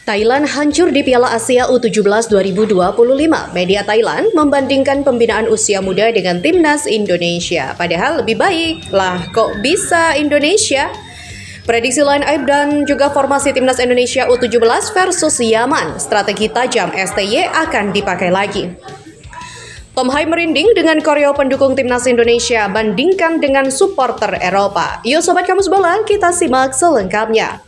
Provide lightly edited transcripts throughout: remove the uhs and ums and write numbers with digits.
Thailand hancur di Piala Asia U17 2025. Media Thailand membandingkan pembinaan usia muda dengan timnas Indonesia. Padahal lebih baik lah, kok bisa Indonesia? Prediksi line up dan juga formasi timnas Indonesia U17 versus Yaman. Strategi tajam STY akan dipakai lagi. Tom Hai merinding dengan koreo pendukung timnas Indonesia bandingkan dengan supporter Eropa. Yuk Sobat Kamus Bola, kita simak selengkapnya.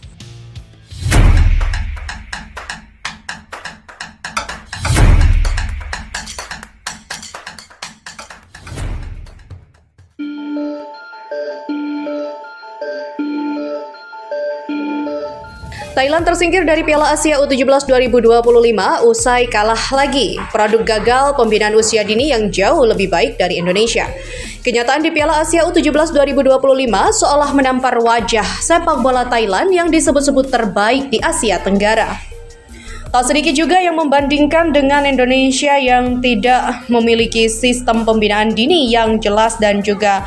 Thailand tersingkir dari Piala Asia U17 2025 usai kalah lagi. Produk gagal pembinaan usia dini yang jauh lebih baik dari Indonesia. Kenyataan di Piala Asia U17 2025 seolah menampar wajah sepak bola Thailand yang disebut-sebut terbaik di Asia Tenggara. Tak sedikit juga yang membandingkan dengan Indonesia yang tidak memiliki sistem pembinaan dini yang jelas dan juga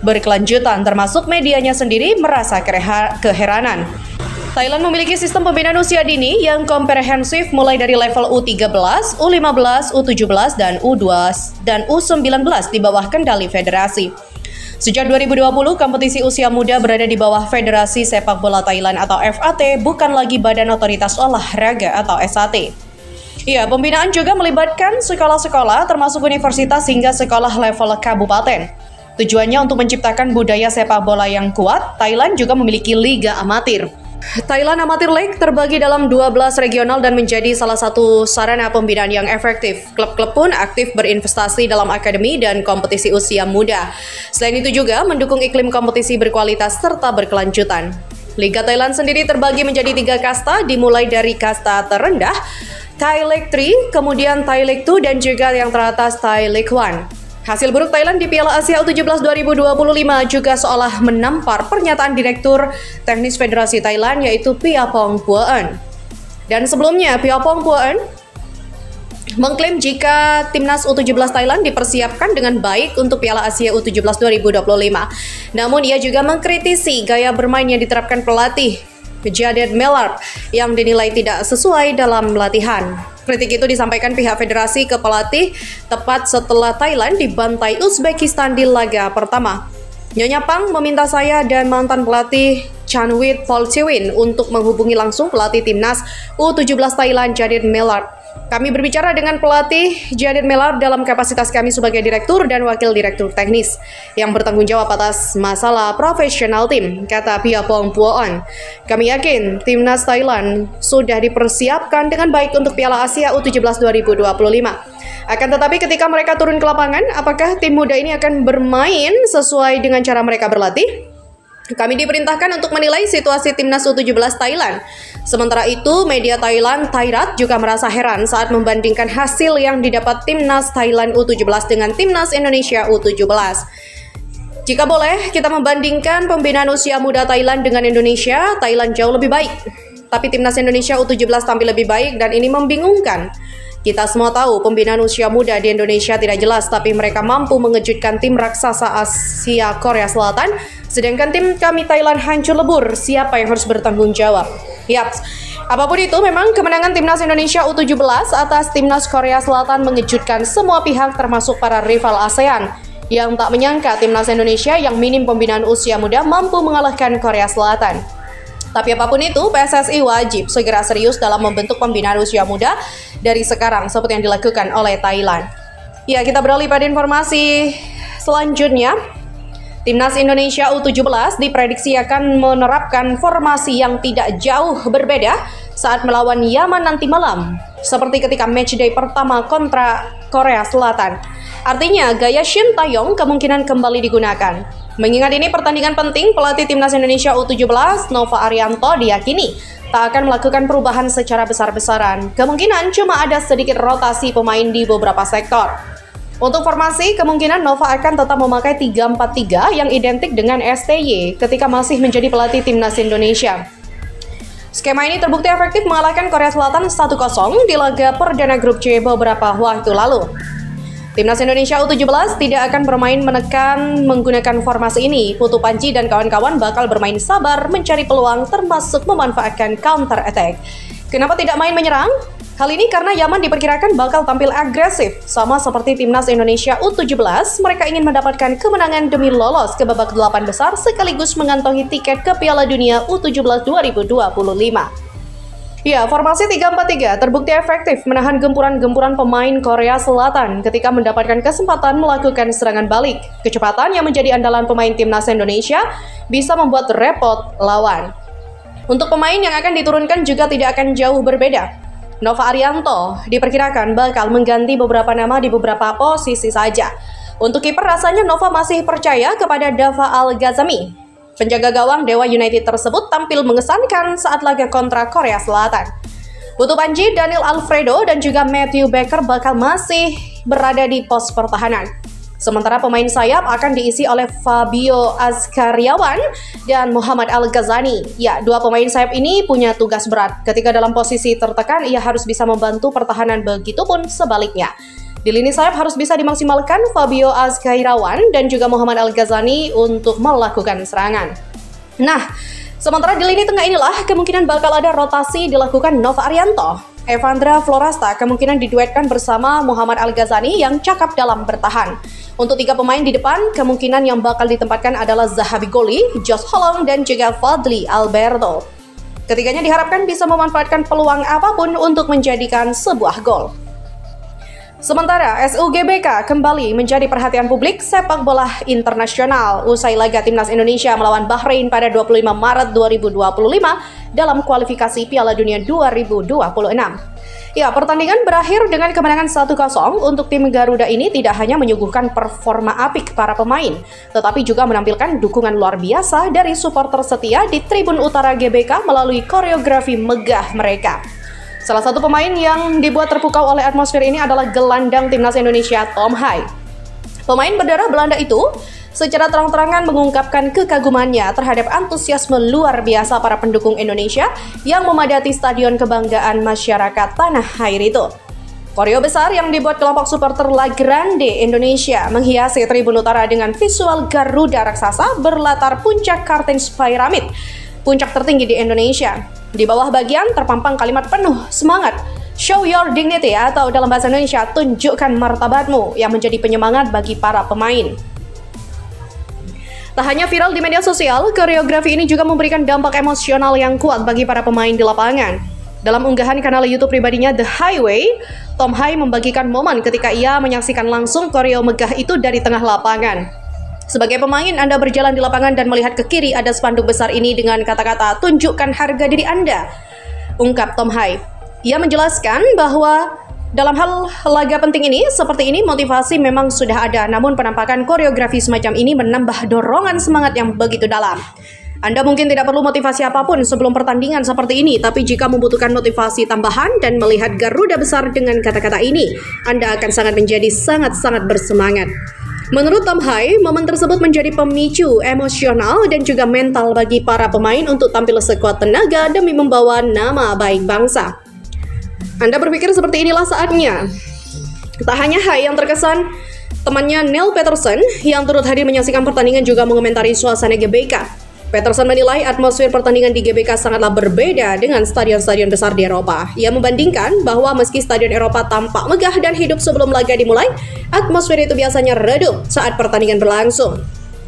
berkelanjutan, termasuk medianya sendiri merasa keheranan. Thailand memiliki sistem pembinaan usia dini yang komprehensif mulai dari level U13, U15, U17, dan U19 di bawah kendali federasi. Sejak 2020, kompetisi usia muda berada di bawah Federasi Sepak Bola Thailand atau FAT, bukan lagi Badan Otoritas Olahraga atau SAT. Ya, pembinaan juga melibatkan sekolah-sekolah termasuk universitas hingga sekolah level kabupaten. Tujuannya untuk menciptakan budaya sepak bola yang kuat. Thailand juga memiliki liga amatir. Thailand Amateur League terbagi dalam 12 regional dan menjadi salah satu sarana pembinaan yang efektif. Klub-klub pun aktif berinvestasi dalam akademi dan kompetisi usia muda. Selain itu juga mendukung iklim kompetisi berkualitas serta berkelanjutan. Liga Thailand sendiri terbagi menjadi 3 kasta, dimulai dari kasta terendah, Thai League 3, kemudian Thai League 2, dan juga yang teratas Thai League 1. Hasil buruk Thailand di Piala Asia U17 2025 juga seolah menampar pernyataan Direktur Teknis Federasi Thailand yaitu Piapong Puaen. Dan sebelumnya Piapong Puaen mengklaim jika timnas U17 Thailand dipersiapkan dengan baik untuk Piala Asia U17 2025. Namun ia juga mengkritisi gaya bermain yang diterapkan pelatih Jaded Mellard yang dinilai tidak sesuai dalam latihan. Kritik itu disampaikan pihak federasi ke pelatih tepat setelah Thailand dibantai Uzbekistan di laga pertama. Nyonya Pang meminta saya dan mantan pelatih Chanwit Polchewin untuk menghubungi langsung pelatih timnas U17 Thailand Jaded Mellard. Kami berbicara dengan pelatih Jaded Mellard dalam kapasitas kami sebagai direktur dan wakil direktur teknis yang bertanggung jawab atas masalah profesional tim, kata Piapong Puaen. Kami yakin timnas Thailand sudah dipersiapkan dengan baik untuk Piala Asia U17 2025. Akan tetapi ketika mereka turun ke lapangan, apakah tim muda ini akan bermain sesuai dengan cara mereka berlatih? Kami diperintahkan untuk menilai situasi timnas U17 Thailand. Sementara itu, media Thailand Thairat juga merasa heran saat membandingkan hasil yang didapat timnas Thailand U17 dengan timnas Indonesia U17. Jika boleh, kita membandingkan pembinaan usia muda Thailand dengan Indonesia, Thailand jauh lebih baik. Tapi timnas Indonesia U17 tampil lebih baik dan ini membingungkan. Kita semua tahu pembinaan usia muda di Indonesia tidak jelas, tapi mereka mampu mengejutkan tim raksasa Asia Korea Selatan, sedangkan tim kami Thailand hancur lebur. Siapa yang harus bertanggung jawab? Yaps, apapun itu memang kemenangan timnas Indonesia U17 atas timnas Korea Selatan mengejutkan semua pihak termasuk para rival ASEAN yang tak menyangka timnas Indonesia yang minim pembinaan usia muda mampu mengalahkan Korea Selatan. Tapi apapun itu, PSSI wajib segera serius dalam membentuk pembinaan usia muda dari sekarang seperti yang dilakukan oleh Thailand. Ya, kita beralih pada informasi selanjutnya. Timnas Indonesia U17 diprediksi akan menerapkan formasi yang tidak jauh berbeda saat melawan Yaman nanti malam, seperti ketika matchday pertama kontra Korea Selatan. Artinya, gaya Shin Taeyong kemungkinan kembali digunakan. Mengingat ini pertandingan penting, pelatih timnas Indonesia U17, Nova Arianto, diyakini tak akan melakukan perubahan secara besar-besaran. Kemungkinan cuma ada sedikit rotasi pemain di beberapa sektor. Untuk formasi, kemungkinan Nova akan tetap memakai 3-4-3 yang identik dengan STY ketika masih menjadi pelatih timnas Indonesia. Skema ini terbukti efektif mengalahkan Korea Selatan 1-0 di laga perdana grup C beberapa waktu lalu. Timnas Indonesia U17 tidak akan bermain menekan menggunakan formasi ini. Putu Panji dan kawan-kawan bakal bermain sabar mencari peluang termasuk memanfaatkan counter attack. Kenapa tidak main menyerang? Hal ini karena Yaman diperkirakan bakal tampil agresif. Sama seperti timnas Indonesia U17, mereka ingin mendapatkan kemenangan demi lolos ke babak 8 besar sekaligus mengantongi tiket ke Piala Dunia U17 2025. Ya, formasi 3-4-3 terbukti efektif menahan gempuran-gempuran pemain Korea Selatan ketika mendapatkan kesempatan melakukan serangan balik. Kecepatan yang menjadi andalan pemain timnas Indonesia bisa membuat repot lawan. Untuk pemain yang akan diturunkan juga tidak akan jauh berbeda. Nova Arianto diperkirakan bakal mengganti beberapa nama di beberapa posisi saja. Untuk kiper rasanya Nova masih percaya kepada Dava Al-Ghazami. Penjaga gawang Dewa United tersebut tampil mengesankan saat laga kontra Korea Selatan. Putu Panji, Daniel Alfredo, dan juga Matthew Baker bakal masih berada di pos pertahanan. Sementara pemain sayap akan diisi oleh Fabio Azkaryawan dan Muhammad Al-Ghazani. Ya, dua pemain sayap ini punya tugas berat. Ketika dalam posisi tertekan, ia harus bisa membantu pertahanan, begitupun sebaliknya. Di lini sayap harus bisa dimaksimalkan Fabio Azkaryawan dan juga Muhammad Al-Ghazani untuk melakukan serangan. Nah, sementara di lini tengah inilah kemungkinan bakal ada rotasi dilakukan Nova Arianto. Evandra Florasta kemungkinan diduetkan bersama Muhammad Al-Ghazani yang cakap dalam bertahan. Untuk tiga pemain di depan, kemungkinan yang bakal ditempatkan adalah Zahabi Goli, Josh Holong, dan juga Fadli Alberto. Ketiganya diharapkan bisa memanfaatkan peluang apapun untuk menjadikan sebuah gol. Sementara SUGBK kembali menjadi perhatian publik sepak bola internasional usai laga timnas Indonesia melawan Bahrain pada 25 Maret 2025 dalam kualifikasi Piala Dunia 2026. Ya, pertandingan berakhir dengan kemenangan 1-0 untuk tim Garuda ini tidak hanya menyuguhkan performa apik para pemain, tetapi juga menampilkan dukungan luar biasa dari supporter setia di Tribun Utara GBK melalui koreografi megah mereka. Salah satu pemain yang dibuat terpukau oleh atmosfer ini adalah gelandang timnas Indonesia Tom Hai. Pemain berdarah Belanda itu secara terang-terangan mengungkapkan kekagumannya terhadap antusiasme luar biasa para pendukung Indonesia yang memadati stadion kebanggaan masyarakat tanah air itu. Koreo besar yang dibuat kelompok supporter La Grande Indonesia menghiasi Tribun Utara dengan visual Garuda raksasa berlatar puncak Kartens Pyramid, puncak tertinggi di Indonesia. Di bawah bagian terpampang kalimat penuh semangat, "Show your dignity" atau dalam bahasa Indonesia, tunjukkan martabatmu, yang menjadi penyemangat bagi para pemain. Tak hanya viral di media sosial, koreografi ini juga memberikan dampak emosional yang kuat bagi para pemain di lapangan. Dalam unggahan kanal YouTube pribadinya The Highway, Tom Hai membagikan momen ketika ia menyaksikan langsung koreo megah itu dari tengah lapangan. Sebagai pemain, Anda berjalan di lapangan dan melihat ke kiri ada spanduk besar ini dengan kata-kata "tunjukkan harga diri Anda", ungkap Tom Hai. Ia menjelaskan bahwa dalam hal laga penting ini, seperti ini motivasi memang sudah ada, namun penampakan koreografi semacam ini menambah dorongan semangat yang begitu dalam. Anda mungkin tidak perlu motivasi apapun sebelum pertandingan seperti ini, tapi jika membutuhkan motivasi tambahan dan melihat Garuda besar dengan kata-kata ini, Anda akan menjadi sangat-sangat bersemangat. Menurut Tom Hai, momen tersebut menjadi pemicu emosional dan juga mental bagi para pemain untuk tampil sekuat tenaga demi membawa nama baik bangsa. Anda berpikir seperti inilah saatnya. Tak hanya Hai yang terkesan, temannya Neil Peterson yang turut hadir menyaksikan pertandingan juga mengomentari suasana GBK. Peterson menilai atmosfer pertandingan di GBK sangatlah berbeda dengan stadion-stadion besar di Eropa. Ia membandingkan bahwa meski stadion Eropa tampak megah dan hidup sebelum laga dimulai, atmosfer itu biasanya redup saat pertandingan berlangsung.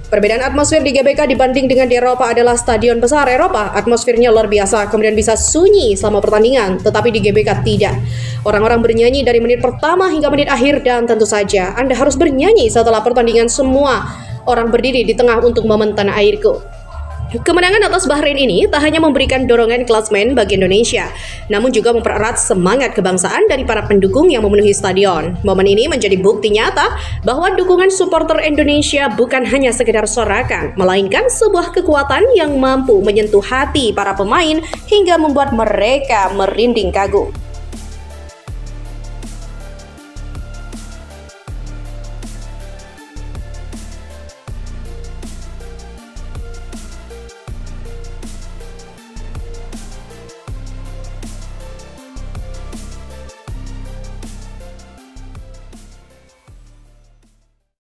Perbedaan atmosfer di GBK dibanding dengan di Eropa adalah stadion besar Eropa, atmosfernya luar biasa, kemudian bisa sunyi selama pertandingan, tetapi di GBK tidak. Orang-orang bernyanyi dari menit pertama hingga menit akhir, dan tentu saja Anda harus bernyanyi setelah pertandingan. Semua orang berdiri di tengah untuk momen tanah airku. Kemenangan atas Bahrain ini tak hanya memberikan dorongan klasmen bagi Indonesia, namun juga mempererat semangat kebangsaan dari para pendukung yang memenuhi stadion. Momen ini menjadi bukti nyata bahwa dukungan supporter Indonesia bukan hanya sekedar sorakan, melainkan sebuah kekuatan yang mampu menyentuh hati para pemain hingga membuat mereka merinding kagum.